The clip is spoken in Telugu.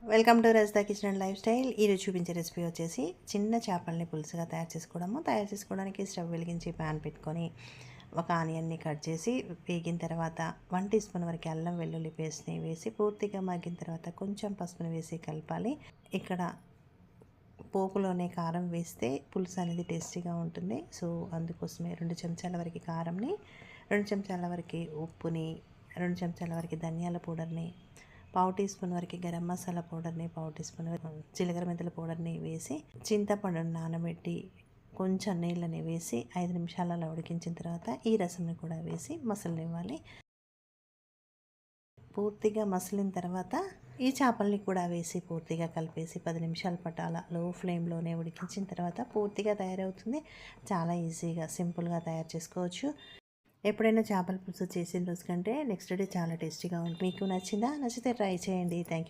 Welcome to Rajitha kitchen and life style. ఈరోజు చూపించే రెసిపీ వచ్చేసి చిన్న చేపల్ని పులుసుగా తయారు చేసుకోవడానికి స్టవ్ వెలిగించి ప్యాన్ పెట్టుకొని ఒక ఆనియన్ని కట్ చేసి వేగిన తర్వాత 1 టీ స్పూన్ వరకు అల్లం వెల్లుల్లి పేస్ట్ని వేసి పూర్తిగా మగ్గిన తర్వాత కొంచెం పసుపుని వేసి కలపాలి. ఇక్కడ పోపులోనే కారం వేస్తే పులుసు అనేది టేస్టీగా ఉంటుంది. సో అందుకోసమే 2 చెంచాల వరకు కారంని, 2 చెంచాల వరకు ఉప్పుని, 2 చెంచాల వరకు ధనియాల పౌడర్ని, పావు టీ స్పూన్ వరకు గరం మసాలా పౌడర్ని, పావు టీ స్పూన్ జీలకర్ర మెంతుల పౌడర్ని వేసి చింతపండుని నానబెట్టి కొంచెం నీళ్ళని వేసి 5 నిమిషాలు అలా ఉడికించిన తర్వాత ఈ రసంని కూడా వేసి మసలనివ్వాలి. పూర్తిగా మసిలిన తర్వాత ఈ చేపల్ని కూడా వేసి పూర్తిగా కలిపేసి 10 నిమిషాల పాటు అలా లో ఫ్లేమ్లోనే ఉడికించిన తర్వాత పూర్తిగా తయారవుతుంది. చాలా ఈజీగా సింపుల్గా తయారు చేసుకోవచ్చు. ఎప్పుడైనా చేపల పులుసు చేసిన రోజు కంటే నెక్స్ట్ డే చాలా టేస్టీగా ఉంటుంది. మీకు నచ్చిందా? నచ్చితే ట్రై చేయండి. Thank you.